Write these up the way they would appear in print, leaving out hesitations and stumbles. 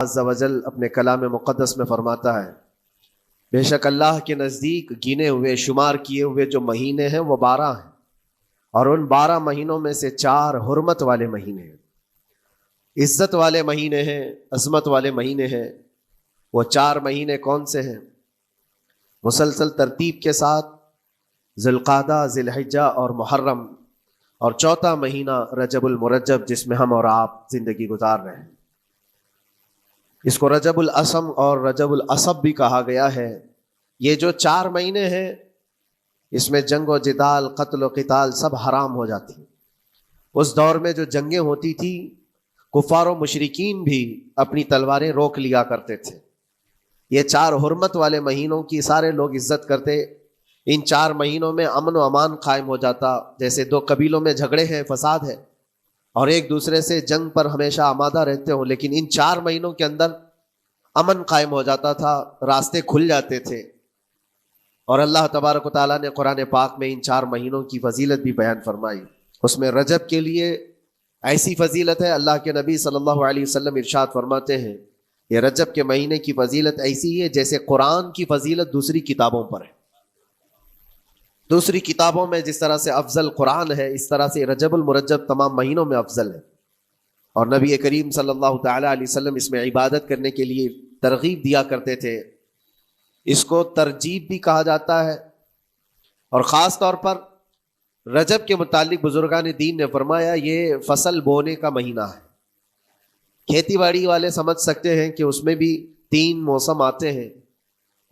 عز و جل اپنے کلام مقدس میں فرماتا ہے، بے شک اللہ کے نزدیک گنے ہوئے شمار کیے ہوئے جو مہینے ہیں وہ 12 ہیں، اور ان 12 مہینوں میں سے 4 حرمت والے مہینے ہیں، عزت والے مہینے ہیں، عظمت والے مہینے ہیں۔ وہ 4 مہینے کون سے ہیں؟ مسلسل ترتیب کے ساتھ ذی القعدہ، ذی الحجہ اور محرم، اور 4تھا مہینہ رجب المرجب جس میں ہم اور آپ زندگی گزار رہے ہیں۔ اس کو رجب الاسم اور رجب العصب بھی کہا گیا ہے۔ یہ جو 4 مہینے ہیں اس میں جنگ و جدال، قتل و قتال سب حرام ہو جاتی ہیں۔ اس دور میں جو جنگیں ہوتی تھی کفار و مشرکین بھی اپنی تلواریں روک لیا کرتے تھے۔ یہ 4 حرمت والے مہینوں کی سارے لوگ عزت کرتے۔ ان 4 مہینوں میں امن و امان قائم ہو جاتا، جیسے 2 قبیلوں میں جھگڑے ہیں، فساد ہے اور ایک دوسرے سے جنگ پر ہمیشہ آمادہ رہتے ہوں، لیکن ان 4 مہینوں کے اندر امن قائم ہو جاتا تھا، راستے کھل جاتے تھے۔ اور اللہ تبارک و تعالیٰ نے قرآن پاک میں ان 4 مہینوں کی فضیلت بھی بیان فرمائی۔ اس میں رجب کے لیے ایسی فضیلت ہے، اللہ کے نبی صلی اللہ علیہ وسلم ارشاد فرماتے ہیں یہ رجب کے مہینے کی فضیلت ایسی ہے جیسے قرآن کی فضیلت دوسری کتابوں پر ہے۔ دوسری کتابوں میں جس طرح سے افضل قرآن ہے، اس طرح سے رجب المرجب تمام مہینوں میں افضل ہے۔ اور نبی کریم صلی اللہ تعالیٰ علیہ وسلم اس میں عبادت کرنے کے لیے ترغیب دیا کرتے تھے۔ اس کو ترجیب بھی کہا جاتا ہے، اور خاص طور پر رجب کے متعلق بزرگان دین نے فرمایا یہ فصل بونے کا مہینہ ہے۔ کھیتی باڑی والے سمجھ سکتے ہیں کہ اس میں بھی 3 موسم آتے ہیں۔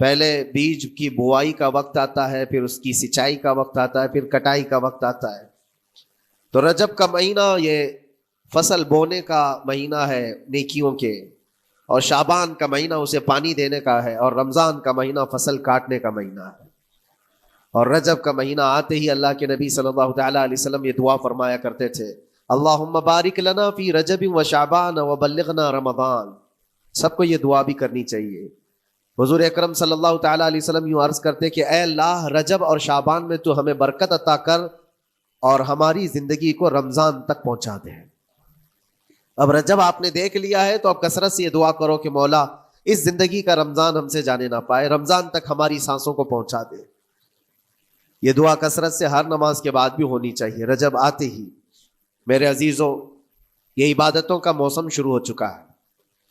پہلے بیج کی بوائی کا وقت آتا ہے، پھر اس کی سچائی کا وقت آتا ہے، پھر کٹائی کا وقت آتا ہے۔ تو رجب کا مہینہ یہ فصل بونے کا مہینہ ہے نیکیوں کے، اور شعبان کا مہینہ اسے پانی دینے کا ہے، اور رمضان کا مہینہ فصل کاٹنے کا مہینہ ہے۔ اور رجب کا مہینہ آتے ہی اللہ کے نبی صلی اللہ تعالیٰ علیہ وسلم یہ دعا فرمایا کرتے تھے، اللہم بارک لنا فی رجب و شعبان و بلغنا رمضان۔ سب کو یہ دعا بھی کرنی چاہیے۔ حضور اکرم صلی اللہ تعالیٰ علیہ وسلم یوں عرض کرتے کہ اے اللہ، رجب اور شعبان میں تو ہمیں برکت عطا کر اور ہماری زندگی کو رمضان تک پہنچا دے۔ اب رجب آپ نے دیکھ لیا ہے تو اب کثرت سے یہ دعا کرو کہ مولا اس زندگی کا رمضان ہم سے جانے نہ پائے، رمضان تک ہماری سانسوں کو پہنچا دے۔ یہ دعا کثرت سے ہر نماز کے بعد بھی ہونی چاہیے۔ رجب آتے ہی میرے عزیزوں یہ عبادتوں کا موسم شروع ہو چکا ہے،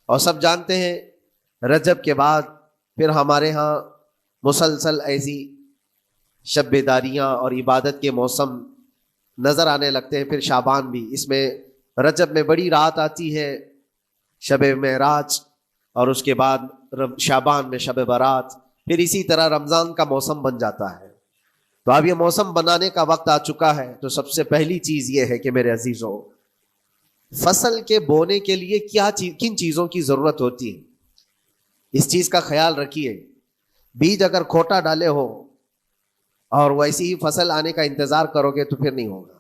اور سب جانتے ہیں رجب کے بعد پھر ہمارے ہاں مسلسل ایسی شب بیداریاں اور عبادت کے موسم نظر آنے لگتے ہیں۔ پھر شعبان بھی، اس میں رجب میں بڑی رات آتی ہے، شب معراج، اور اس کے بعد شعبان میں شب برات، پھر اسی طرح رمضان کا موسم بن جاتا ہے۔ تو اب یہ موسم بنانے کا وقت آ چکا ہے۔ تو سب سے پہلی چیز یہ ہے کہ میرے عزیزوں، فصل کے بونے کے لیے کن چیزوں کی ضرورت ہوتی ہے، اس چیز کا خیال رکھیے۔ بیج اگر کھوٹا ڈالے ہو اور ویسی ہی فصل آنے کا انتظار کرو گے تو پھر نہیں ہوگا۔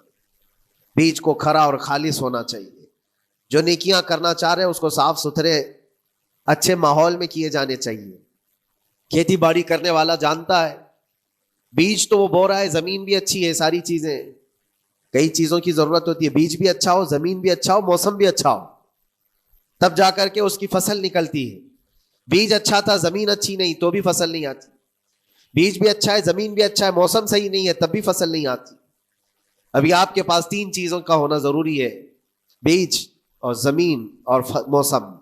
بیج کو کھرا اور خالص ہونا چاہیے۔ جو نیکیاں کرنا چاہ رہے ہیں اس کو صاف ستھرے اچھے ماحول میں کیے جانے چاہیے۔ کھیتی باڑی کرنے والا جانتا ہے بیج تو وہ بو رہا ہے، زمین بھی اچھی ہے، ساری چیزیں، کئی چیزوں کی ضرورت ہوتی ہے۔ بیج بھی اچھا ہو، زمین بھی اچھا ہو، موسم بھی اچھا ہو، تب جا کر کے اس کی فصل نکلتی ہے۔ بیج اچھا تھا، زمین اچھی نہیں تو بھی فصل نہیں آتی۔ بیج بھی اچھا ہے، زمین بھی اچھا ہے، موسم صحیح نہیں ہے تب بھی فصل نہیں آتی۔ ابھی آپ کے پاس 3 چیزوں کا ہونا ضروری ہے، بیج اور زمین اور موسم۔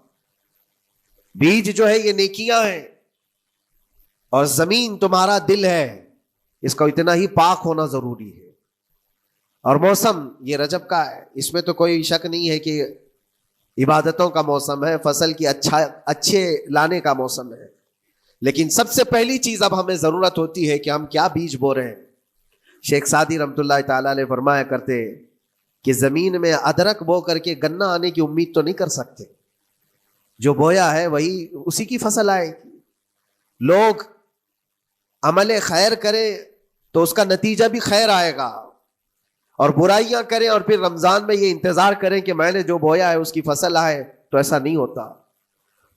بیج جو ہے یہ نیکیاں ہیں، اور زمین تمہارا دل ہے، اس کا اتنا ہی پاک ہونا ضروری ہے۔ اور موسم یہ رجب کا ہے، اس میں تو کوئی شک نہیں ہے کہ عبادتوں کا موسم ہے، فصل کی اچھے لانے کا موسم ہے۔ لیکن سب سے پہلی چیز اب ہمیں ضرورت ہوتی ہے کہ ہم کیا بیج بو رہے ہیں۔ شیخ سعدی رحمۃ اللہ تعالیٰ علیہ فرمایا کرتے کہ زمین میں ادرک بو کر کے گنا آنے کی امید تو نہیں کر سکتے، جو بویا ہے وہی اسی کی فصل آئے گی۔ لوگ عمل خیر کریں تو اس کا نتیجہ بھی خیر آئے گا، اور برائیاں کریں اور پھر رمضان میں یہ انتظار کریں کہ میں نے جو بویا ہے اس کی فصل آئے، تو ایسا نہیں ہوتا۔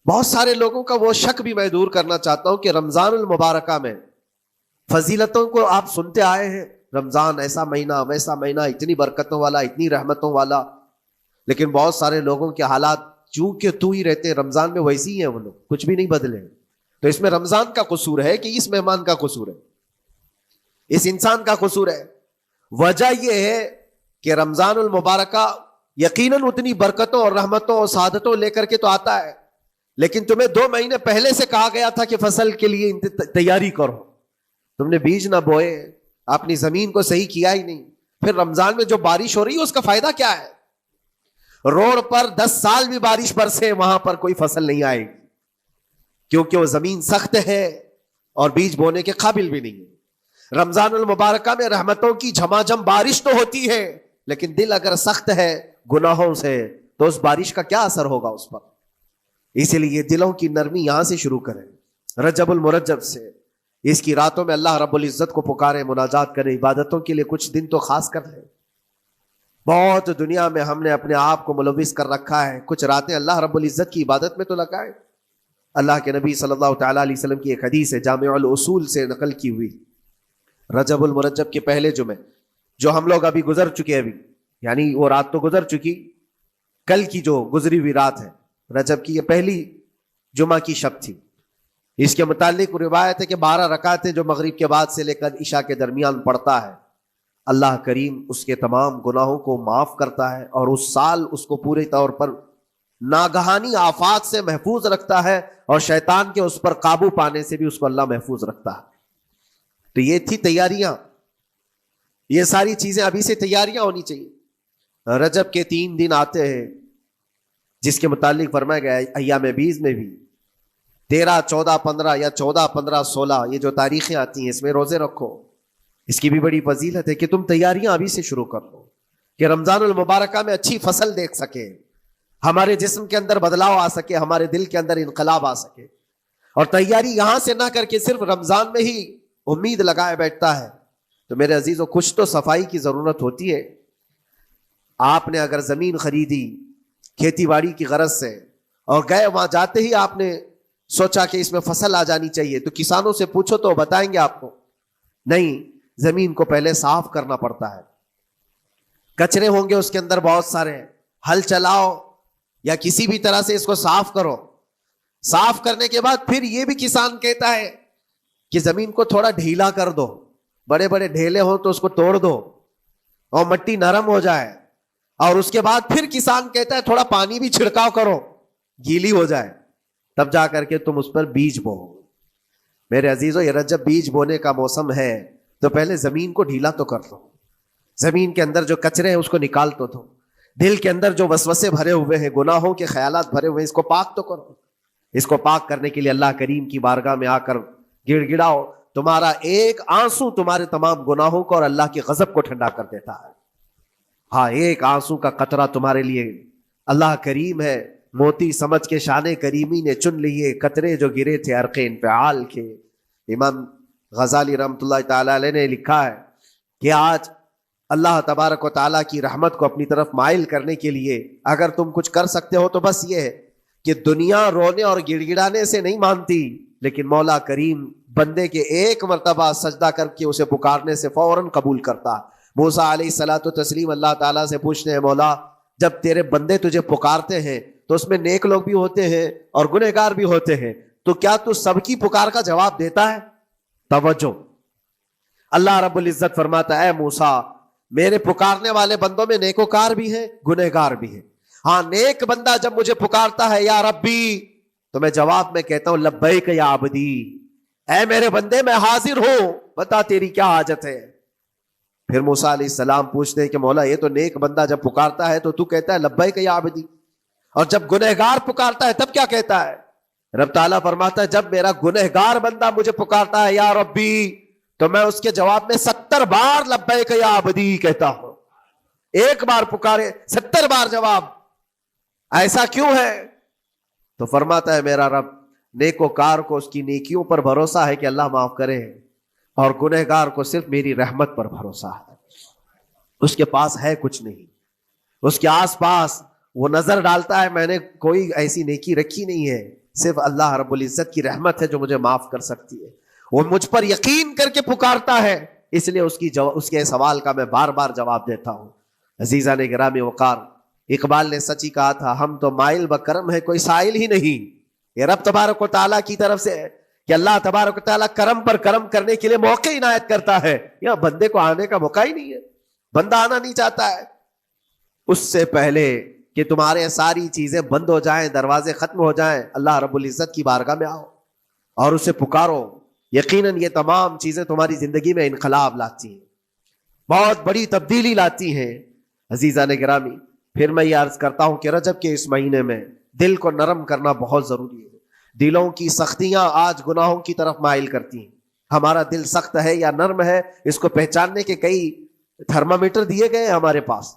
بہت سارے لوگوں کا وہ شک بھی میں دور کرنا چاہتا ہوں کہ رمضان المبارکہ میں فضیلتوں کو آپ سنتے آئے ہیں، رمضان ایسا مہینہ، ویسا مہینہ، اتنی برکتوں والا، اتنی رحمتوں والا، لیکن بہت سارے لوگوں کے حالات چونکہ تو ہی رہتے ہیں رمضان میں ویسے ہی ہیں وہ لوگ, کچھ بھی نہیں بدلے. تو اس میں رمضان کا قصور ہے کہ اس مہمان کا قصور ہے, اس انسان کا قصور ہے؟ وجہ یہ ہے کہ رمضان المبارکہ یقیناً اتنی برکتوں اور رحمتوں اور سعادتوں لے کر کے تو آتا ہے, لیکن تمہیں 2 مہینے پہلے سے کہا گیا تھا کہ فصل کے لیے تیاری کرو, تم نے بیج نہ بوئے, اپنی زمین کو صحیح کیا ہی نہیں. پھر رمضان میں جو بارش ہو رہی ہے اس کا فائدہ کیا ہے؟ روڈ پر 10 سال بھی بارش برسے وہاں پر کوئی فصل نہیں آئے گی, کیونکہ وہ زمین سخت ہے اور بیج بونے کے قابل بھی نہیں ہے. رمضان المبارکہ میں رحمتوں کی جھماجھم بارش تو ہوتی ہے, لیکن دل اگر سخت ہے گناہوں سے تو اس بارش کا کیا اثر ہوگا اس پر؟ اسی لیے دلوں کی نرمی یہاں سے شروع کریں, رجب المرجب سے. اس کی راتوں میں اللہ رب العزت کو پکارے, مناجات کرے, عبادتوں کے لیے کچھ دن تو خاص کر لیں. بہت دنیا میں ہم نے اپنے آپ کو ملوث کر رکھا ہے, کچھ راتیں اللہ رب العزت کی عبادت میں تو لگائیں. اللہ کے نبی صلی اللہ تعالیٰ علیہ وسلم کی ایک حدیث ہے, جامع الاصول سے نقل کی ہوئی, رجب المرجب کے پہلے جمعے جو ہم لوگ ابھی گزر چکے, ابھی یعنی وہ رات تو گزر چکی, کل کی جو گزری ہوئی رات ہے رجب کی, یہ پہلی جمعہ کی شب تھی. اس کے متعلق روایت ہے کہ 12 رکعتیں جو مغرب کے بعد سے لے کر عشاء کے درمیان پڑھتا ہے, اللہ کریم اس کے تمام گناہوں کو معاف کرتا ہے اور اس سال اس کو پورے طور پر ناگہانی آفات سے محفوظ رکھتا ہے, اور شیطان کے اس پر قابو پانے سے بھی اس کو اللہ محفوظ رکھتا ہے. تو یہ تھی تیاریاں, یہ ساری چیزیں ابھی سے تیاریاں ہونی چاہیے. رجب کے 3 دن آتے ہیں جس کے متعلق فرمایا گیا ہے ایام بیز میں بھی 13, 14, 15 یا 14, 15, 16 یہ جو تاریخیں آتی ہیں اس میں روزے رکھو. اس کی بھی بڑی فضیلت ہے کہ تم تیاریاں ابھی سے شروع کر دو کہ رمضان المبارکہ میں اچھی فصل دیکھ سکے, ہمارے جسم کے اندر بدلاؤ آ سکے, ہمارے دل کے اندر انقلاب آ سکے. اور تیاری یہاں سے نہ کر کے صرف رمضان میں ہی امید لگائے بیٹھتا ہے تو میرے عزیزوں کچھ تو صفائی کی ضرورت ہوتی ہے. آپ نے اگر زمین خریدی کھیتی باڑی کی غرض سے اور گئے, وہاں جاتے ہی آپ نے سوچا کہ اس میں فصل آ جانی چاہیے, تو کسانوں سے پوچھو تو بتائیں گے آپ کو نہیں, زمین کو پہلے صاف کرنا پڑتا ہے, کچرے ہوں گے اس کے اندر بہت سارے, ہل چلاؤ یا کسی بھی طرح سے اس کو صاف کرو. صاف کرنے کے بعد پھر یہ بھی کسان کہتا ہے کہ زمین کو تھوڑا ڈھیلا کر دو, بڑے بڑے ڈھیلے ہوں تو اس کو توڑ دو اور مٹی نرم ہو جائے, اور اس کے بعد پھر کسان کہتا ہے تھوڑا پانی بھی چھڑکاؤ کرو, گیلی ہو جائے, تب جا کر کے تم اس پر بیج بو. میرے عزیزو یہ رجب بیج بونے کا موسم ہے تو پہلے زمین کو ڈھیلا تو کر دو, زمین کے اندر جو کچرے ہیں اس کو نکال تو دو, دل کے اندر جو وسوسے بھرے ہوئے ہیں, گناہوں کے خیالات بھرے ہوئے ہیں, اس کو پاک تو کرو. اس کو پاک کرنے کے لیے اللہ کریم کی بارگاہ میں آ کر گڑ گڑاؤ, تمہارا ایک آنسو تمہارے تمام گناہوں کو اور اللہ کی غضب کو ٹھنڈا کر دیتا ہے. ہاں, ایک آنسو کا قطرہ تمہارے لیے اللہ کریم ہے, موتی سمجھ کے شان کریمی نے چن لیے قطرے جو گرے تھے عرق انفعال کے. امام غزالی رحمۃ اللہ تعالی علیہ نے لکھا ہے کہ آج اللہ تبارک و تعالیٰ کی رحمت کو اپنی طرف مائل کرنے کے لیے اگر تم کچھ کر سکتے ہو تو بس یہ ہے کہ دنیا رونے اور گڑ گڑانے سے نہیں مانتی, لیکن مولا کریم بندے کے ایک مرتبہ سجدہ کر کے اسے پکارنے سے فوراً قبول کرتا. موسیٰ علیہ الصلاۃ والتسلیم اللہ تعالیٰ سے پوچھتے ہیں, مولا جب تیرے بندے تجھے پکارتے ہیں تو اس میں نیک لوگ بھی ہوتے ہیں اور گنہگار بھی ہوتے ہیں, تو کیا تو سب کی پکار کا جواب دیتا ہے؟ توجہ, اللہ رب العزت فرماتا ہے اے موسیٰ میرے پکارنے والے بندوں میں نیکوکار بھی ہیں گنہگار بھی ہیں. ہاں, نیک بندہ جب مجھے پکارتا ہے یا ربی تو میں جواب میں کہتا ہوں لبیک یا عبدی, اے میرے بندے میں حاضر ہوں, بتا تیری کیا حاجت ہے. پھر موسیٰ علیہ السلام پوچھتے ہیں کہ مولا یہ تو نیک بندہ جب پکارتا ہے تو کہتا ہے لبیک یا عبدی, اور جب گنہگار پکارتا ہے تب کیا کہتا ہے؟ رب تعالیٰ فرماتا ہے جب میرا گنہگار بندہ مجھے پکارتا ہے یا ربی تو میں اس کے جواب میں 70 بار لبیک یا عبدی کہتا ہوں. ایک بار پکارے 70 بار جواب. ایسا کیوں ہے؟ تو فرماتا ہے میرا رب نیکوکار کو اس کی نیکیوں پر بھروسہ ہے کہ اللہ معاف کرے, اور گنہگار کو صرف میری رحمت پر بھروسہ ہے. اس کے پاس ہے کچھ نہیں, اس کے آس پاس وہ نظر ڈالتا ہے میں نے کوئی ایسی نیکی رکھی نہیں ہے, صرف اللہ رب العزت کی رحمت ہے جو مجھے معاف کر سکتی ہے. وہ مجھ پر یقین کر کے پکارتا ہے, اس لیے اس کے سوال کا میں بار بار جواب دیتا ہوں. عزیزان گرامی وقار, اقبال نے سچ ہی کہا تھا، ہم تو مائل بکرم ہے کوئی سائل ہی نہیں. یہ رب تبارک و تعالیٰ کی طرف سے ہے کہ اللہ تبارک و تعالیٰ کرم پر کرم کرنے کے لیے موقع عنایت کرتا ہے. یا بندے کو آنے کا موقع ہی نہیں ہے، بندہ آنا نہیں چاہتا ہے. اس سے پہلے کہ تمہارے ساری چیزیں بند ہو جائیں، دروازے ختم ہو جائیں، اللہ رب العزت کی بارگاہ میں آؤ اور اسے پکارو. یقیناً یہ تمام چیزیں تمہاری زندگی میں انقلاب لاتی ہیں، بہت بڑی تبدیلی لاتی ہیں. عزیزان گرامی، پھر میں یہ عرض کرتا ہوں کہ رجب کے اس مہینے میں دل کو نرم کرنا بہت ضروری ہے. دلوں کی سختیاں آج گناہوں کی طرف مائل کرتی ہیں. ہمارا دل سخت ہے یا نرم ہے، اس کو پہچاننے کے کئی تھرمامیٹر دیے گئے ہیں ہمارے پاس.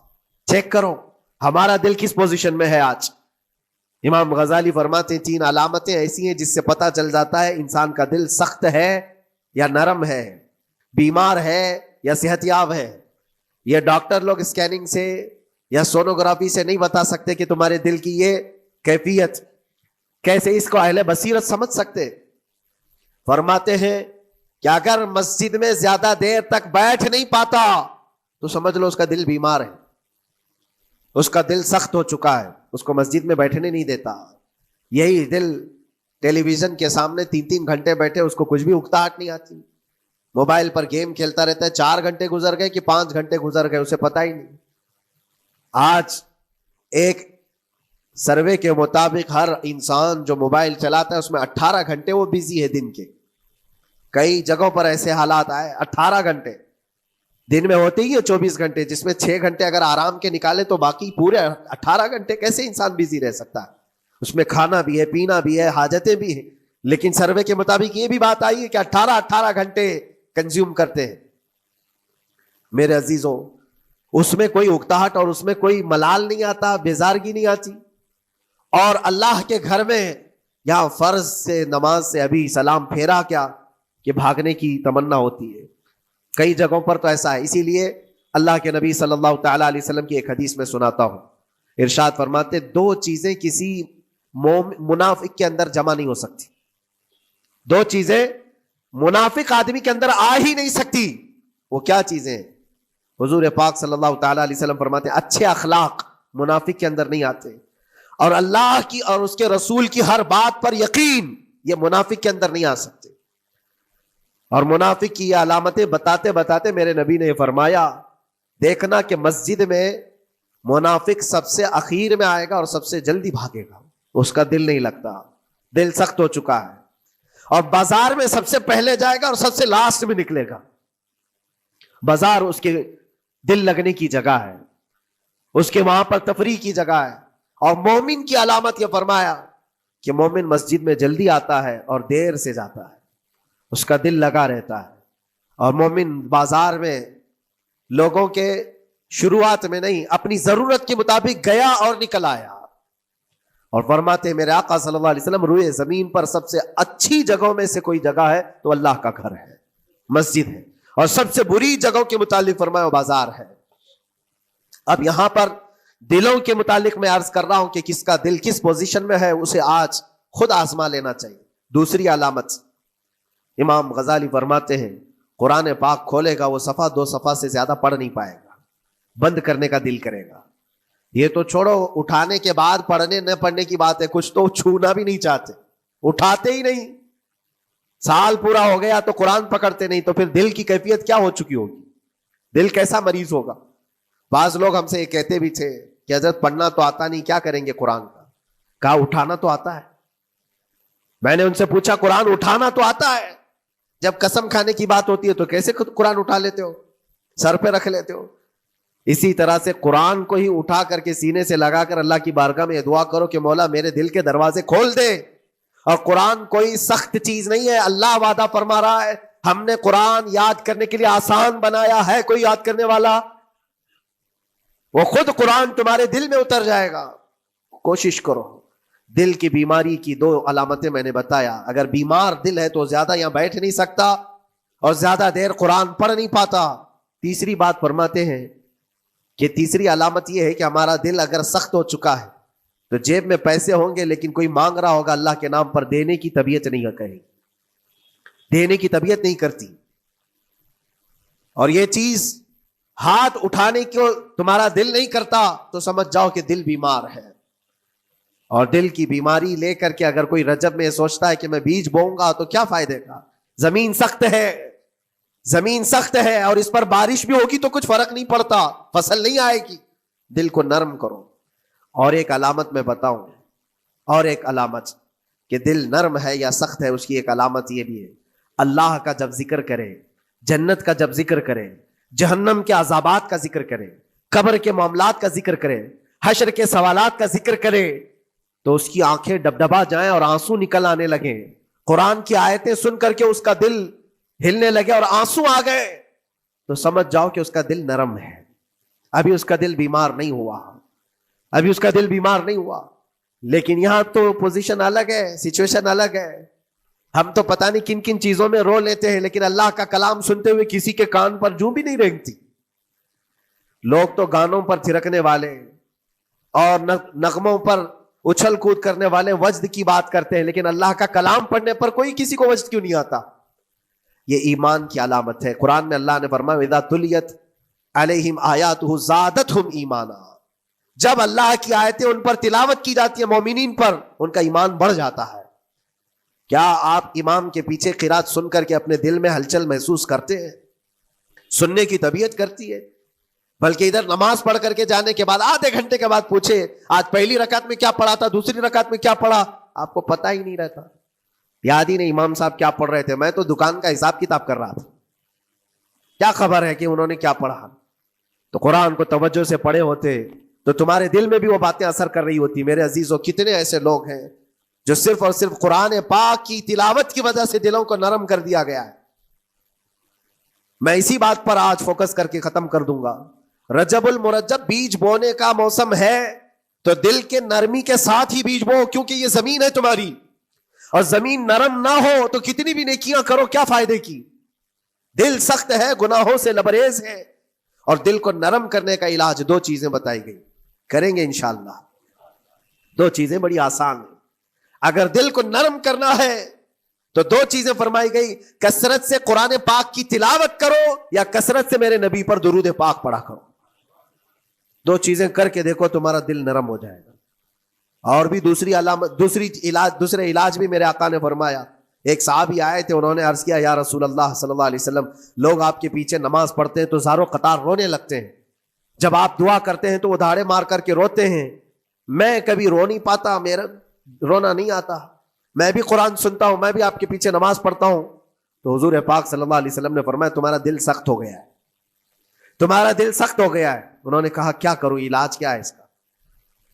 چیک کرو ہمارا دل کس پوزیشن میں ہے آج. امام غزالی فرماتے ہیں 3 علامتیں ایسی ہیں جس سے پتہ چل جاتا ہے انسان کا دل سخت ہے یا نرم ہے، بیمار ہے یا صحت یاب ہے. یہ ڈاکٹر لوگ اسکیننگ سے یا سونوگرافی سے نہیں بتا سکتے کہ تمہارے دل کی یہ کیفیت. کیسے اس کو اہل بصیرت سمجھ سکتے؟ فرماتے ہیں کہ اگر مسجد میں زیادہ دیر تک بیٹھ نہیں پاتا تو سمجھ لو اس کا دل بیمار ہے، اس کا دل سخت ہو چکا ہے، اس کو مسجد میں بیٹھنے نہیں دیتا. یہی دل ٹیلی ویژن کے سامنے 3 گھنٹے بیٹھے، اس کو کچھ بھی اکتاہٹ نہیں آتی، موبائل پر گیم کھیلتا رہتا ہے. 4 گھنٹے گزر گئے کہ 5 گھنٹے گزر گئے اسے پتا ہی نہیں. آج ایک سروے کے مطابق ہر انسان جو موبائل چلاتا ہے اس میں 18 گھنٹے وہ بزی ہے دن کے. کئی جگہوں پر ایسے حالات آئے 18 گھنٹے دن میں ہوتے ہی ہے 24 گھنٹے، جس میں 6 گھنٹے اگر آرام کے نکالے تو باقی پورے 18 گھنٹے کیسے انسان بزی رہ سکتا ہے؟ اس میں کھانا بھی ہے، پینا بھی ہے، حاجتیں بھی ہیں. لیکن سروے کے مطابق یہ بھی بات آئی ہے کہ 18 گھنٹے کنزیوم کرتے ہیں. میرے عزیزوں، اس میں کوئی اکتاہٹ اور اس میں کوئی ملال نہیں آتا، بیزارگی نہیں آتی. اور اللہ کے گھر میں یا فرض سے نماز سے ابھی سلام پھیرا کیا کہ بھاگنے کی تمنا ہوتی ہے. کئی جگہوں پر تو ایسا ہے. اسی لیے اللہ کے نبی صلی اللہ تعالی علیہ وسلم کی ایک حدیث میں سناتا ہوں. ارشاد فرماتے 2 چیزیں کسی منافق کے اندر جمع نہیں ہو سکتی. 2 چیزیں منافق آدمی کے اندر آ ہی نہیں سکتی. وہ کیا چیزیں ہیں؟ حضور پاک صلی اللہ تعالی علیہ وسلم فرماتے ہیں اچھے اخلاق منافق کے اندر نہیں آتے، اور اللہ کی اور اس کے رسول کی ہر بات پر یقین یہ منافق کے اندر نہیں آ سکتے. اور منافق کی یہ علامتیں بتاتے بتاتے میرے نبی نے یہ فرمایا، دیکھنا کہ مسجد میں منافق سب سے اخیر میں آئے گا اور سب سے جلدی بھاگے گا. اس کا دل نہیں لگتا، دل سخت ہو چکا ہے. اور بازار میں سب سے پہلے جائے گا اور سب سے لاسٹ میں نکلے گا. بازار اس کے دل لگنے کی جگہ ہے، اس کے وہاں پر تفریح کی جگہ ہے. اور مومن کی علامت یہ فرمایا کہ مومن مسجد میں جلدی آتا ہے اور دیر سے جاتا ہے، اس کا دل لگا رہتا ہے. اور مومن بازار میں لوگوں کے شروعات میں نہیں، اپنی ضرورت کے مطابق گیا اور نکل آیا. اور فرماتے میرے آقا صلی اللہ علیہ وسلم روئے زمین پر سب سے اچھی جگہوں میں سے کوئی جگہ ہے تو اللہ کا گھر ہے، مسجد ہے. اور سب سے بری جگہوں کے متعلق فرمایا بازار ہے. اب یہاں پر دلوں کے متعلق میں عرض کر رہا ہوں کہ کس کا دل کس پوزیشن میں ہے، اسے آج خود آزما لینا چاہیے. دوسری علامت، امام غزالی فرماتے ہیں قرآن پاک کھولے گا وہ صفحہ 2 صفحہ سے زیادہ پڑھ نہیں پائے گا، بند کرنے کا دل کرے گا. یہ تو چھوڑو اٹھانے کے بعد پڑھنے نہ پڑھنے کی بات ہے، کچھ تو چھونا بھی نہیں چاہتے، اٹھاتے ہی نہیں. سال پورا ہو گیا تو قرآن پکڑتے نہیں، تو پھر دل کی کیفیت کیا ہو چکی ہوگی؟ دل کیسا مریض ہوگا؟ بعض لوگ ہم سے یہ کہتے بھی تھے کہ حضرت پڑھنا تو آتا نہیں، کیا کریں گے قرآن کا؟ کہا اٹھانا تو آتا ہے. میں نے ان سے پوچھا قرآن اٹھانا تو آتا ہے، جب قسم کھانے کی بات ہوتی ہے تو کیسے قرآن اٹھا لیتے ہو، سر پہ رکھ لیتے ہو؟ اسی طرح سے قرآن کو ہی اٹھا کر کے سینے سے لگا کر اللہ کی بارگاہ میں دعا کرو کہ مولا میرے دل کے دروازے کھول دے. اور قرآن کوئی سخت چیز نہیں ہے، اللہ وعدہ فرما رہا ہے ہم نے قرآن یاد کرنے کے لیے آسان بنایا ہے. کوئی یاد کرنے والا؟ وہ خود قرآن تمہارے دل میں اتر جائے گا. کوشش کرو. دل کی بیماری کی 2 علامتیں میں نے بتایا. اگر بیمار دل ہے تو زیادہ یہاں بیٹھ نہیں سکتا اور زیادہ دیر قرآن پڑھ نہیں پاتا. تیسری بات فرماتے ہیں کہ تیسری علامت یہ ہے کہ ہمارا دل اگر سخت ہو چکا ہے تو جیب میں پیسے ہوں گے لیکن کوئی مانگ رہا ہوگا اللہ کے نام پر، دینے کی طبیعت نہیں کرے، دینے کی طبیعت نہیں کرتی. اور یہ چیز ہاتھ اٹھانے کو تمہارا دل نہیں کرتا تو سمجھ جاؤ کہ دل بیمار ہے. اور دل کی بیماری لے کر کے اگر کوئی رجب میں سوچتا ہے کہ میں بیج بوؤں گا تو کیا فائدے کا؟ زمین سخت ہے، زمین سخت ہے، اور اس پر بارش بھی ہوگی تو کچھ فرق نہیں پڑتا، فصل نہیں آئے گی. دل کو نرم کرو. اور ایک علامت میں بتاؤں، اور ایک علامت کہ دل نرم ہے یا سخت ہے، اس کی ایک علامت یہ بھی ہے، اللہ کا جب ذکر کرے، جنت کا جب ذکر کرے، جہنم کے عذابات کا ذکر کرے، قبر کے معاملات کا ذکر کرے، حشر کے سوالات کا ذکر کرے، تو اس کی آنکھیں ڈبڈبا جائیں اور آنسو نکل آنے لگیں. قرآن کی آیتیں سن کر کے اس کا دل ہلنے لگے اور آنسو آ گئے، تو سمجھ جاؤ کہ اس کا دل نرم ہے. ابھی اس کا دل بیمار نہیں ہوا، ابھی اس کا دل بیمار نہیں ہوا. لیکن یہاں تو پوزیشن الگ ہے، سچویشن الگ ہے. ہم تو پتہ نہیں کن کن چیزوں میں رو لیتے ہیں، لیکن اللہ کا کلام سنتے ہوئے کسی کے کان پر جوں بھی نہیں رینگتی. لوگ تو گانوں پر تھرکنے والے اور نغموں پر اچھل کود کرنے والے وجد کی بات کرتے ہیں، لیکن اللہ کا کلام پڑھنے پر کوئی کسی کو وجد کیوں نہیں آتا؟ یہ ایمان کی علامت ہے. قرآن میں اللہ نے فرمایا وَإِذَا تُلِيَتْ عَلَيْهِمْ آيَاتُهُ زَادَتْهُمْ ایمانا. جب اللہ کی آیتیں ان پر تلاوت کی جاتی ہیں، مومنین پر، ان کا ایمان بڑھ جاتا ہے. کیا آپ امام کے پیچھے قرات سن کر کے اپنے دل میں ہلچل محسوس کرتے ہیں؟ سننے کی طبیعت کرتی ہے. بلکہ ادھر نماز پڑھ کر کے جانے کے بعد آدھے گھنٹے کے بعد پوچھے آج پہلی رکعت میں کیا پڑھا تھا، دوسری رکعت میں کیا پڑھا، آپ کو پتہ ہی نہیں رہتا. یاد ہی نہیں امام صاحب کیا پڑھ رہے تھے، میں تو دکان کا حساب کتاب کر رہا تھا، کیا خبر ہے کہ انہوں نے کیا پڑھا. تو قرآن کو توجہ سے پڑھے ہوتے تو تمہارے دل میں بھی وہ باتیں اثر کر رہی ہوتی. میرے عزیزوں، کتنے ایسے لوگ ہیں جو صرف اور صرف قرآن پاک کی تلاوت کی وجہ سے دلوں کو نرم کر دیا گیا ہے. میں اسی بات پر آج فوکس کر کے ختم کر دوں گا. رجب المرجب بیج بونے کا موسم ہے، تو دل کے نرمی کے ساتھ ہی بیج بو، کیونکہ یہ زمین ہے تمہاری، اور زمین نرم نہ ہو تو کتنی بھی نیکیاں کرو کیا فائدے کی. دل سخت ہے، گناہوں سے لبریز ہے، اور دل کو نرم کرنے کا علاج دو چیزیں بتائی گئی، کریں گے انشاءاللہ. دو چیزیں بڑی آسان ہیں. اگر دل کو نرم کرنا ہے تو دو چیزیں فرمائی گئی، کثرت سے قرآن پاک کی تلاوت کرو یا کثرت سے میرے نبی پر درود پاک پڑھا کرو. دو چیزیں کر کے دیکھو، تمہارا دل نرم ہو جائے گا. اور بھی دوسری علامت، دوسرے علاج بھی میرے آقا نے فرمایا. ایک صحابی آئے تھے، انہوں نے عرض کیا یا رسول اللہ صلی اللہ علیہ وسلم، لوگ آپ کے پیچھے نماز پڑھتے ہیں تو زاروں قطار رونے لگتے ہیں، جب آپ دعا کرتے ہیں تو وہ دھاڑے مار کر کے روتے ہیں. میں کبھی رو نہیں پاتا، میرا رونا نہیں آتا، میں بھی قرآن سنتا ہوں، میں بھی آپ کے پیچھے نماز پڑھتا ہوں. تو حضور پاک صلی اللہ علیہ وسلم نے فرمایا تمہارا دل سخت ہو گیا ہے، تمہارا دل سخت ہو گیا ہے. انہوں نے کہا کیا کروں، علاج کیا ہے اس کا؟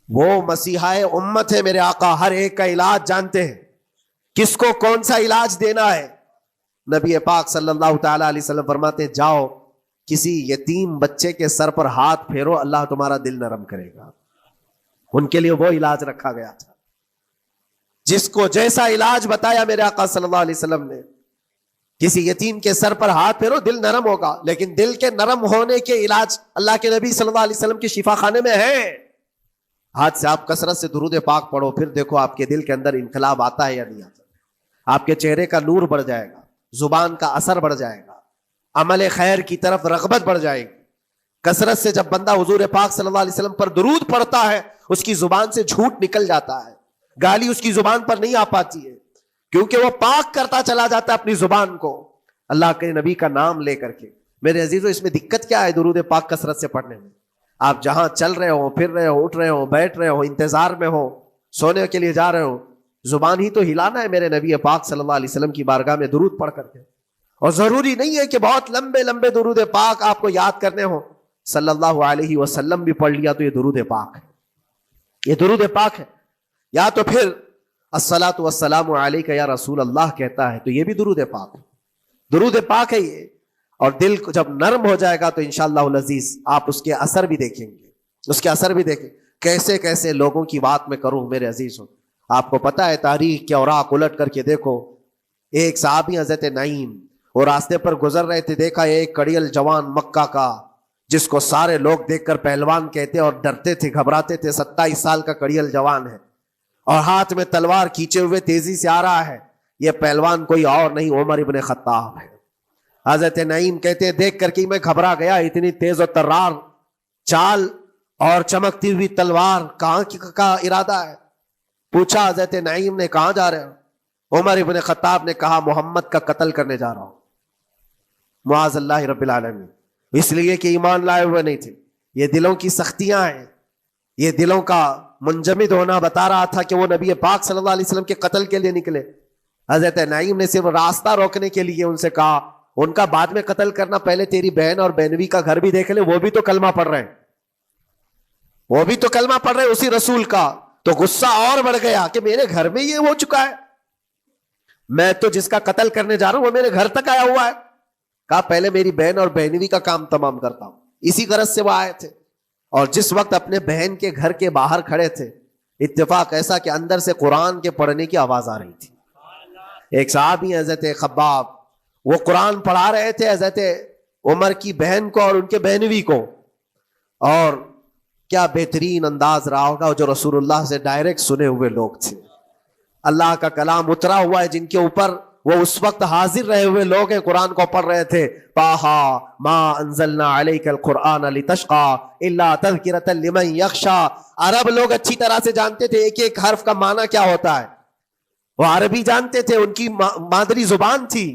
وہ مسیحا امت ہے میرے آقا، ہر ایک کا علاج جانتے ہیں، کس کو کون سا علاج دینا ہے. نبی پاک صلی اللہ تعالی علیہ وسلم فرماتے ہیں جاؤ کسی یتیم بچے کے سر پر ہاتھ پھیرو، اللہ تمہارا دل نرم کرے گا. ان کے لیے وہ علاج رکھا گیا تھا. جس کو جیسا علاج بتایا میرے آقا صلی اللہ علیہ وسلم نے، کسی یتیم کے سر پر ہاتھ پھیرو، دل نرم ہوگا. لیکن دل کے نرم ہونے کے علاج اللہ کے نبی صلی اللہ علیہ وسلم کے شفا خانے میں ہے. ہاتھ سے آپ کثرت سے درود پاک پڑھو، پھر دیکھو آپ کے دل کے اندر انقلاب آتا ہے یا نہیں آتا. آپ کے چہرے کا نور بڑھ جائے گا، زبان کا اثر بڑھ جائے گا، عمل خیر کی طرف رغبت بڑھ جائے گی. کثرت سے جب بندہ حضور پاک صلی اللہ علیہ وسلم پر درود پڑھتا ہے، اس کی زبان سے جھوٹ نکل جاتا ہے، گالی اس کی زبان پر نہیں آ پاتی ہے، کیونکہ وہ پاک کرتا چلا جاتا ہے اپنی زبان کو اللہ کے نبی کا نام لے کر کے. میرے عزیزو، اس میں دقت کیا ہے درود پاک کثرت سے پڑھنے میں؟ آپ جہاں چل رہے ہو، پھر رہے ہو، اٹھ رہے ہو، بیٹھ رہے ہو، انتظار میں ہو، سونے کے لیے جا رہے ہو، زبان ہی تو ہلانا ہے میرے نبی پاک صلی اللہ علیہ وسلم کی بارگاہ میں درود پڑھ کر کے. اور ضروری نہیں ہے کہ بہت لمبے لمبے درود پاک آپ کو یاد کرنے ہو. صلی اللہ علیہ وسلم بھی پڑھ لیا تو یہ درود پاک ہے، یہ درود پاک ہے. یا تو پھر الصلاۃ والسلام علیک یا رسول اللہ کہتا ہے تو یہ بھی درود پاک ہے، درود پاک ہے یہ. اور دل کو جب نرم ہو جائے گا تو انشاءاللہ العزیز آپ اس کے اثر بھی دیکھیں گے، اس کے اثر بھی دیکھیں. کیسے کیسے لوگوں کی بات میں کروں میرے عزیزوں، آپ کو پتا ہے تاریخ کے اوراق الٹ کر کے دیکھو. ایک صحابی حضرت نعیم، وہ راستے پر گزر رہے تھے، دیکھا ایک کڑیل جوان مکہ کا، جس کو سارے لوگ دیکھ کر پہلوان کہتے اور ڈرتے تھے، گھبراتے تھے. 27 سال کا کڑیل جوان ہے اور ہاتھ میں تلوار کھینچے ہوئے تیزی سے آ رہا ہے. یہ پہلوان کوئی اور نہیں عمر ابن خطاب ہے. حضرت نعیم کہتے ہیں دیکھ کر کے میں گھبرا گیا، اتنی تیز و ترار چال اور چمکتی ہوئی تلوار کہاں کا ارادہ ہے؟ پوچھا حضرت نعیم نے کہاں جا رہے ہو؟ عمر ابن خطاب نے کہا محمد کا قتل کرنے جا رہا ہوں، معاذ اللہ رب العالمین، اس لیے کہ ایمان لائے ہوئے نہیں تھے۔ یہ دلوں کی سختیاں ہیں، یہ دلوں کا منجمد ہونا بتا رہا تھا کہ وہ نبی پاک صلی اللہ علیہ وسلم کے قتل کے لیے نکلے۔ حضرت نعیم نے صرف راستہ روکنے کے لیے ان سے کہا ان کا بعد میں قتل کرنا، پہلے تیری بہن اور بہنوی کا گھر بھی دیکھ لے، وہ بھی تو کلمہ پڑھ رہے ہیں، وہ بھی تو کلمہ پڑھ رہے ہیں اسی رسول کا۔ تو غصہ اور بڑھ گیا کہ میرے گھر میں یہ ہو چکا ہے، میں تو جس کا قتل کرنے جا رہا ہوں وہ میرے گھر تک آیا ہوا ہے۔ کہا پہلے میری بہن اور بہنوی کا کام تمام کرتا ہوں۔ اسی غرض سے وہ آئے تھے، اور جس وقت اپنے بہن کے گھر کے باہر کھڑے تھے، اتفاق ایسا کہ اندر سے قرآن کے پڑھنے کی آواز آ رہی تھی۔ ایک صحابی حضرت خباب، وہ قرآن پڑھا رہے تھے حضرت عمر کی بہن کو اور ان کے بہنوی کو، اور کیا بہترین انداز رہا ہوگا جو رسول اللہ سے ڈائریکٹ سنے ہوئے لوگ تھے۔ اللہ کا کلام اترا ہوا ہے جن کے اوپر، وہ اس وقت حاضر رہے ہوئے لوگ ہیں، قرآن کو پڑھ رہے تھے۔ طٰہٰ مَا أَنزَلْنَا عَلَيْكَ الْقُرْآنَ لِتَشْقَىٰ إِلَّا تَذْكِرَةً لِمَن يَخْشَىٰ۔ عرب لوگ اچھی طرح سے جانتے تھے ایک ایک حرف کا معنی کیا ہوتا ہے، وہ عربی جانتے تھے، ان کی مادری زبان تھی،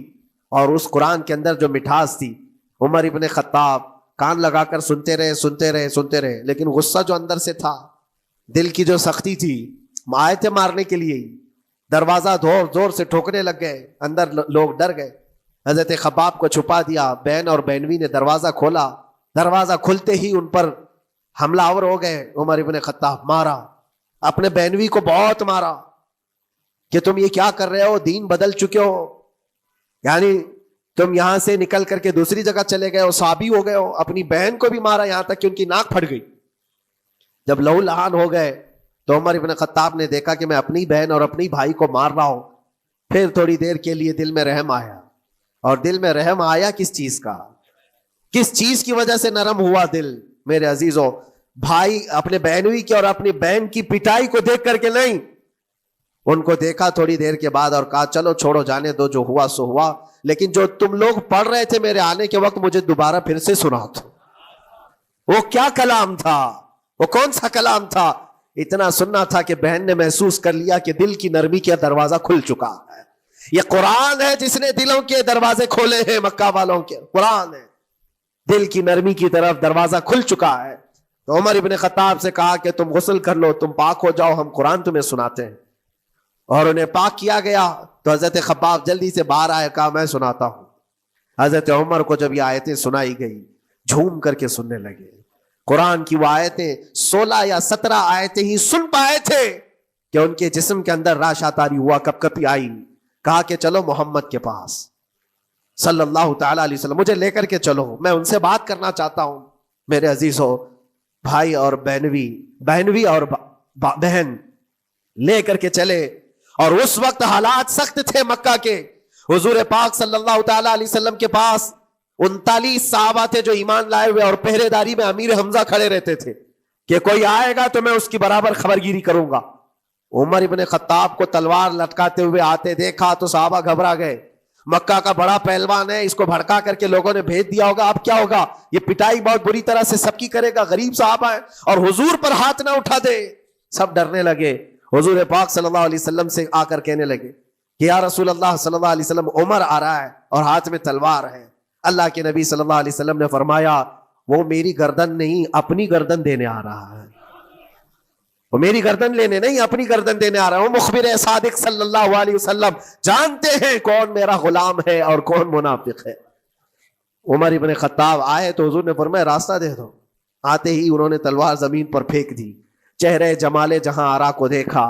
اور اس قرآن کے اندر جو مٹھاس تھی۔ عمر ابن خطاب کان لگا کر سنتے رہے، لیکن غصہ جو اندر سے تھا، دل کی جو سختی تھی، آئے تھے مارنے کے لیے، دروازہ زور سے ٹھوکنے لگ گئے، اندر لوگ ڈر گئے۔ حضرت خباب کو چھپا دیا، بہن اور بہنوی نے دروازہ کھولا، دروازہ کھلتے ہی ان پر حملہ آور ہو گئے۔ عمر ابن خطاب مارا، اپنے بہنوی کو بہت مارا کہ تم یہ کیا کر رہے ہو، دین بدل چکے ہو، یعنی تم یہاں سے نکل کر کے دوسری جگہ چلے گئے ہو، صحابی ہو گئے ہو۔ اپنی بہن کو بھی مارا، یہاں تک کہ ان کی ناک پھٹ گئی۔ جب لہو لہان ہو گئے تو عمر ابن خطاب نے دیکھا کہ میں اپنی بہن اور اپنی بھائی کو مار رہا ہوں۔ پھر تھوڑی دیر کے لیے دل میں رحم آیا، اور دل میں رحم آیا کس چیز کا، کس چیز کی وجہ سے نرم ہوا دل؟ میرے عزیزوں، بھائی اپنے بہنوی کی اور اپنی بہن کی پٹائی کو دیکھ کر کے نہیں، ان کو دیکھا تھوڑی دیر کے بعد اور کہا چلو چھوڑو، جانے دو، جو ہوا سو ہوا، لیکن جو تم لوگ پڑھ رہے تھے میرے آنے کے وقت مجھے دوبارہ پھر سے سنا دو۔ وہ کیا کلام تھا، وہ کون سا کلام تھا؟ اتنا سننا تھا کہ بہن نے محسوس کر لیا کہ دل کی نرمی کا دروازہ کھل چکا ہے۔ یہ قرآن ہے جس نے دلوں کے دروازے کھولے ہیں، مکہ والوں کے قرآن ہے، دل کی نرمی کی طرف دروازہ کھل چکا ہے۔ تو عمر ابن خطاب سے کہا کہ تم غسل کر لو، تم پاک ہو جاؤ، ہم قرآن تمہیں سناتے ہیں۔ اور انہیں پاک کیا گیا تو حضرت خباب جلدی سے باہر آئے، کہا میں سناتا ہوں۔ حضرت عمر کو جب یہ آیتیں سنائی گئی، جھوم کر کے سننے لگے۔ قرآن کی وہ آیتیں 16 یا 17 آیتیں ہی سن پائے تھے کہ ان کے جسم کے اندر راشا تاری ہوا، کپ کپی آئی۔ کہا کہ چلو محمد کے پاس صلی اللہ تعالی علیہ وسلم، مجھے لے کر کے چلو، میں ان سے بات کرنا چاہتا ہوں۔ میرے عزیزو، بھائی اور بہنوی اور بہن لے کر کے چلے، اور اس وقت حالات سخت تھے مکہ کے۔ حضور پاک صلی اللہ تعالی علیہ وسلم کے پاس 39 صحابہ تھے جو ایمان لائے ہوئے، اور پہرے داری میں امیر حمزہ کھڑے رہتے تھے کہ کوئی آئے گا تو میں اس کی برابر خبرگیری کروں گا۔ عمر ابن خطاب کو تلوار لٹکاتے ہوئے آتے دیکھا تو صحابہ گھبرا گئے، مکہ کا بڑا پہلوان ہے، اس کو بھڑکا کر کے لوگوں نے بھیج دیا ہوگا، اب کیا ہوگا، یہ پٹائی بہت بری طرح سے سب کی کرے گا، غریب صحابہ ہیں، اور حضور پر ہاتھ نہ اٹھا دے۔ سب ڈرنے لگے۔ حضور پاک صلی اللہ علیہ وسلم سے آ کر کہنے لگے کہ یا رسول اللہ صلی اللہ علیہ وسلم، عمر آ رہا ہے اور ہاتھ میں تلوار ہے۔ اللہ کے نبی صلی اللہ علیہ وسلم نے فرمایا وہ میری گردن نہیں، اپنی گردن دینے آ رہا ہے، وہ میری گردن لینے نہیں، اپنی گردن دینے آ رہا ہے۔ وہ مخبر صادق صلی اللہ علیہ وسلم جانتے ہیں کون میرا غلام ہے اور کون منافق ہے۔ عمر ابن خطاب آئے تو حضور نے فرمایا راستہ دے دو۔ آتے ہی انہوں نے تلوار زمین پر پھینک دی۔ چہرے جمال جہاں آرا کو دیکھا،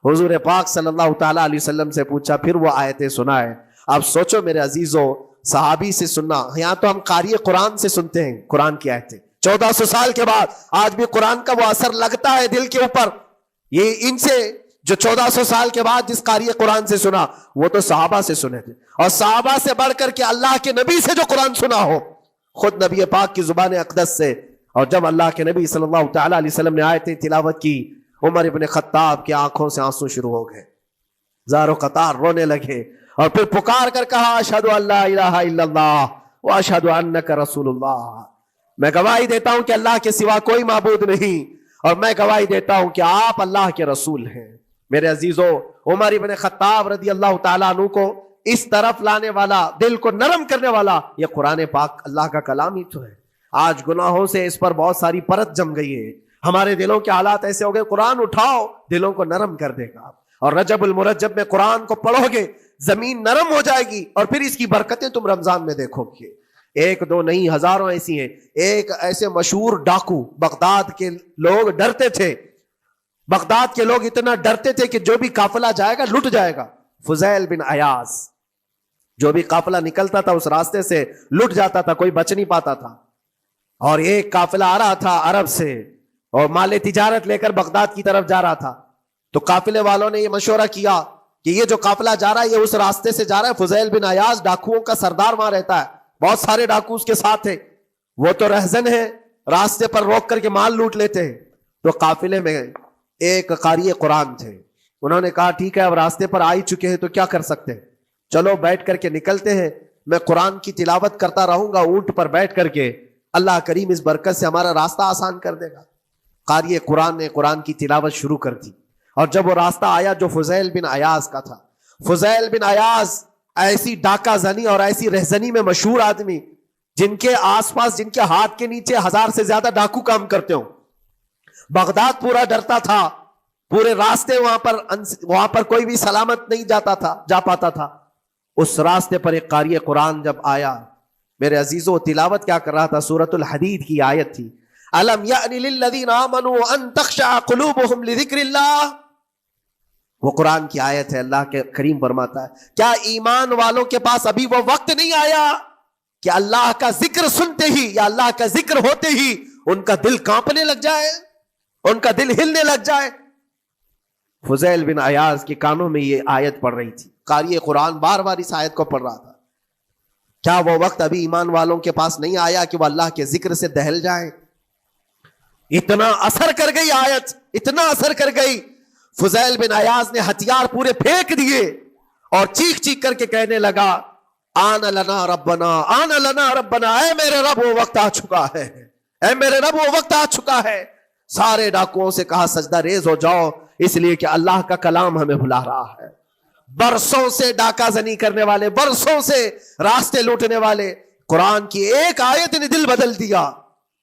حضور پاک صلی اللہ تعالی علیہ وسلم سے پوچھا، پھر وہ آیتیں سنائے۔ اب سوچو میرے عزیزو، صحابی سے سننا، یہاں تو ہم قاری قرآن سے سنتے ہیں قرآن کی آیتیں، 1400 سال کے بعد آج بھی قرآن کا وہ اثر لگتا ہے دل کے اوپر۔ یہ ان سے جو 1400 سال کے بعد جس قاری قرآن سے سنا، وہ تو صحابہ سے سنے تھے، اور صحابہ سے بڑھ کر کے اللہ کے نبی سے جو قرآن سنا ہو، خود نبی پاک کی زبان اقدس سے۔ اور جب اللہ کے نبی صلی اللہ تعالی علیہ وسلم نے آیتیں تلاوت کی، عمر ابن خطاب کی آنکھوں سے آنسو شروع ہو گئے، زار و قطار رونے لگے، اور پھر پکار کر کہا اشہد ان لا الہ الا اللہ واشهد انک رسول اللہ، میں گواہی دیتا ہوں کہ اللہ کے سوا کوئی معبود نہیں، اور میں گواہی دیتا ہوں کہ آپ اللہ کے رسول ہیں۔ میرے عزیزو، عمر ابن خطاب رضی اللہ تعالیٰ عنہ کو اس طرف لانے والا، دل کو نرم کرنے والا، یہ قرآن پاک اللہ کا کلام ہی تو ہے۔ آج گناہوں سے اس پر بہت ساری پرت جم گئی ہے، ہمارے دلوں کے حالات ایسے ہو گئے، قرآن اٹھاؤ دلوں کو نرم کر دے گا، اور رجب المرجب میں قرآن کو پڑھو گے زمین نرم ہو جائے گی، اور پھر اس کی برکتیں تم رمضان میں دیکھو گے۔ ایک دو نہیں، ہزاروں ایسی ہیں۔ ایک ایسے مشہور ڈاکو، بغداد کے لوگ ڈرتے تھے، بغداد کے لوگ اتنا ڈرتے تھے کہ جو بھی قافلہ جائے گا لٹ جائے گا۔ فضیل بن عیاض، جو بھی قافلہ نکلتا تھا اس راستے سے لٹ جاتا تھا، کوئی بچ نہیں پاتا تھا۔ اور ایک قافلہ آ رہا تھا عرب سے، اور مال تجارت لے کر بغداد کی طرف جا رہا تھا، تو قافلے والوں نے یہ مشورہ کیا کہ یہ جو قافلہ جا رہا ہے یہ اس راستے سے جا رہا ہے، فضیل بن عیاض ڈاکوؤں کا سردار وہاں رہتا ہے، بہت سارے ڈاکو اس کے ساتھ ہیں، وہ تو رہزن ہے، راستے پر روک کر کے مال لوٹ لیتے ہیں۔ تو قافلے میں ایک قاری قرآن تھے، انہوں نے کہا ٹھیک ہے اب راستے پر آ ہی چکے ہیں تو کیا کر سکتے ہیں، چلو بیٹھ کر کے نکلتے ہیں، میں قرآن کی تلاوت کرتا رہوں گا اونٹ پر بیٹھ کر کے، اللہ کریم اس برکت سے ہمارا راستہ آسان کر دے گا۔ قاری قرآن نے قرآن کی تلاوت شروع کر دی، اور جب وہ راستہ آیا جو فضیل بن عیاض کا تھا، فضیل بن عیاض ایسی ڈاکہ زنی اور ایسی رہزنی میں مشہور آدمی، جن کے آس پاس، جن کے ہاتھ کے نیچے 1000 سے زیادہ ڈاکو کام کرتے ہوں، بغداد پورا ڈرتا تھا، پورے راستے وہاں پر کوئی بھی سلامت نہیں جا پاتا تھا۔ اس راستے پر ایک قاری قرآن جب آیا، میرے عزیزو تلاوت کیا کر رہا تھا؟ سورۃ الحدید کی آیت تھی، الم یأن للذین آمنوا ان تخشع قلوبهم لذکر اللہ، وہ قرآن کی آیت ہے۔ اللہ کے کریم فرماتا ہے کیا ایمان والوں کے پاس ابھی وہ وقت نہیں آیا کہ اللہ کا ذکر سنتے ہی یا اللہ کا ذکر ہوتے ہی ان کا دل کانپنے لگ جائے، ان کا دل ہلنے لگ جائے؟ فضیل بن عیاض کے کانوں میں یہ آیت پڑھ رہی تھی، قاری قرآن بار بار اس آیت کو پڑھ رہا تھا۔ کیا وہ وقت ابھی ایمان والوں کے پاس نہیں آیا کہ وہ اللہ کے ذکر سے دہل جائیں؟ اتنا اثر کر گئی آیت، اتنا اثر کر گئی، فضیل بن عیاض نے ہتھیار پورے پھینک دیے اور چیخ چیخ کر کے کہنے لگا آن لنا ربنا، آن لنا ربنا، اے میرے رب وہ وقت آ چکا ہے، اے میرے رب وہ وقت آ چکا ہے۔ سارے ڈاکوؤں سے کہا سجدہ ریز ہو جاؤ، اس لیے کہ اللہ کا کلام ہمیں بلا رہا ہے۔ برسوں سے ڈاکہ زنی کرنے والے، برسوں سے راستے لوٹنے والے، قرآن کی ایک آیت نے دل بدل دیا،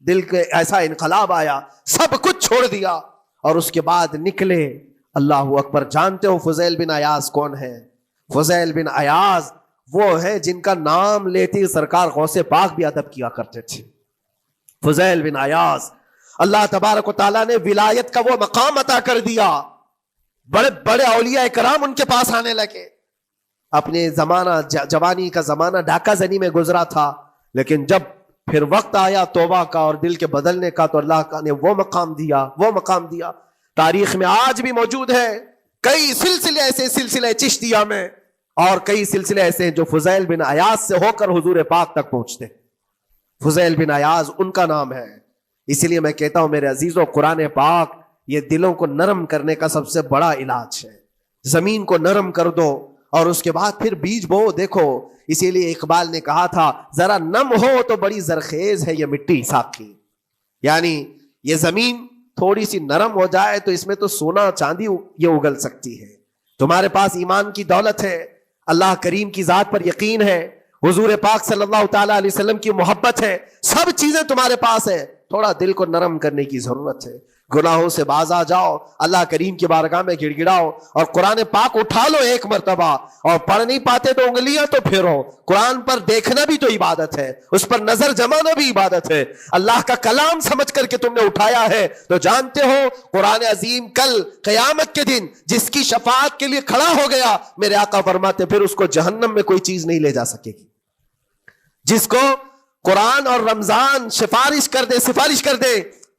دل کے ایسا انقلاب آیا، سب کچھ چھوڑ دیا، اور اس کے بعد نکلے۔ اللہ اکبر۔ جانتے ہو فضیل بن عیاض کون ہے؟ فضیل بن عیاض وہ ہے جن کا نام لیتے سرکار غوث پاک بھی ادب کیا کرتے تھے۔ فضیل بن عیاض، اللہ تبارک و تعالیٰ نے ولایت کا وہ مقام عطا کر دیا، بڑے بڑے اولیاء کرام ان کے پاس آنے لگے۔ اپنے زمانہ، جوانی کا زمانہ ڈاکہ زنی میں گزرا تھا، لیکن جب پھر وقت آیا توبہ کا اور دل کے بدلنے کا تو اللہ نے وہ مقام دیا، وہ مقام دیا۔ تاریخ میں آج بھی موجود ہے کئی سلسلے ایسے، سلسلے چشتیہ میں، اور کئی سلسلے ایسے ہیں جو فضیل بن عیاض سے ہو کر حضور پاک تک پہنچتے۔ فضیل بن عیاض ان کا نام ہے۔ اسی لیے میں کہتا ہوں میرے عزیزوں، قرآن پاک یہ دلوں کو نرم کرنے کا سب سے بڑا علاج ہے۔ زمین کو نرم کر دو اور اس کے بعد پھر بیج بو۔ دیکھو، اسی لیے اقبال نے کہا تھا ذرا نم ہو تو بڑی زرخیز ہے یہ مٹی ساقی، یعنی یہ زمین تھوڑی سی نرم ہو جائے تو اس میں تو سونا چاندی یہ اگل سکتی ہے۔ تمہارے پاس ایمان کی دولت ہے، اللہ کریم کی ذات پر یقین ہے، حضور پاک صلی اللہ تعالیٰ علیہ وسلم کی محبت ہے، سب چیزیں تمہارے پاس ہے، تھوڑا دل کو نرم کرنے کی ضرورت ہے۔ گناہوں سے باز آ جاؤ، اللہ کریم کی بارگاہ میں گڑ گڑاؤ، اور قرآن پاک اٹھا لو ایک مرتبہ، اور پڑھ نہیں پاتے تو انگلیاں تو پھیرو۔ قرآن پر دیکھنا بھی تو عبادت ہے، اس پر نظر جمانا بھی عبادت ہے۔ اللہ کا کلام سمجھ کر کے تم نے اٹھایا ہے تو جانتے ہو قرآن عظیم کل قیامت کے دن جس کی شفاعت کے لیے کھڑا ہو گیا، میرے آقا فرماتے پھر اس کو جہنم میں کوئی چیز نہیں لے جا سکے گی۔ جس کو قرآن اور رمضان سفارش کر دے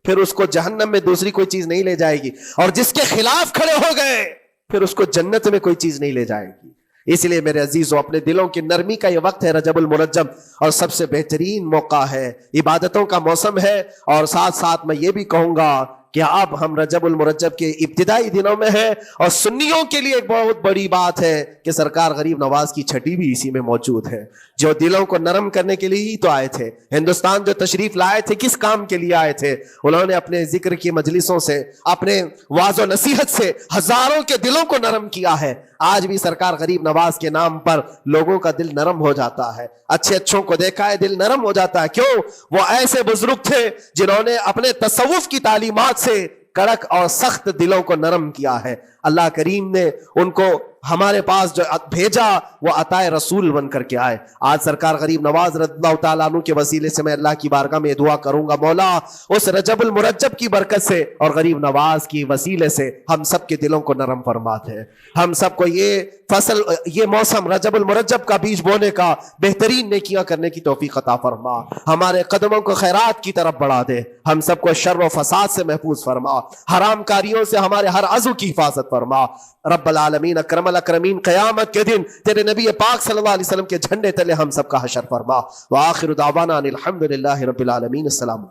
پھر اس کو جہنم میں دوسری کوئی چیز نہیں لے جائے گی، اور جس کے خلاف کھڑے ہو گئے پھر اس کو جنت میں کوئی چیز نہیں لے جائے گی۔ اس لیے میرے عزیزو، اپنے دلوں کی نرمی کا یہ وقت ہے رجب المرجب، اور سب سے بہترین موقع ہے، عبادتوں کا موسم ہے، اور ساتھ ساتھ میں یہ بھی کہوں گا کہ اب ہم رجب المرجب کے ابتدائی دنوں میں ہیں، اور سنیوں کے لیے ایک بہت بڑی بات ہے کہ سرکار غریب نواز کی چھٹی بھی اسی میں موجود ہے، جو دلوں کو نرم کرنے کے لیے ہی تو آئے تھے۔ ہندوستان جو تشریف لائے تھے کس کام کے لیے آئے تھے؟ انہوں نے اپنے ذکر کی مجلسوں سے، اپنے واعظ و نصیحت سے ہزاروں کے دلوں کو نرم کیا ہے۔ آج بھی سرکار غریب نواز کے نام پر لوگوں کا دل نرم ہو جاتا ہے، اچھے اچھوں کو دیکھا ہے دل نرم ہو جاتا ہے۔ کیوں؟ وہ ایسے بزرگ تھے جنہوں نے اپنے تصوف کی تعلیمات سے کڑک اور سخت دلوں کو نرم کیا ہے۔ اللہ کریم نے ان کو ہمارے پاس جو بھیجا وہ عطائے رسول بن کر کے آئے۔ آج سرکار غریب نواز رضی اللہ تعالیٰ عنہ کے وسیلے سے میں اللہ کی بارگاہ میں دعا کروں گا، مولا اس رجب المرجب کی برکت سے اور غریب نواز کی وسیلے سے ہم سب کے دلوں کو نرم فرما دے۔ ہم سب کو یہ فصل، یہ موسم رجب المرجب کا بیج بونے کا بہترین نیکیاں کرنے کی توفیق عطا فرما، ہمارے قدموں کو خیرات کی طرف بڑھا دے، ہم سب کو شر و فساد سے محفوظ فرما، حرام کاریوں سے ہمارے ہر عضو کی حفاظت فرما۔ رب العالمین اکرم الاکرمین قیامت کے دن تیرے نبی پاک صلی اللہ علیہ وسلم کے جھنڈے تلے ہم سب کا حشر فرما۔ وآخر دعوانا ان الحمد للہ رب العالمین۔ السلام۔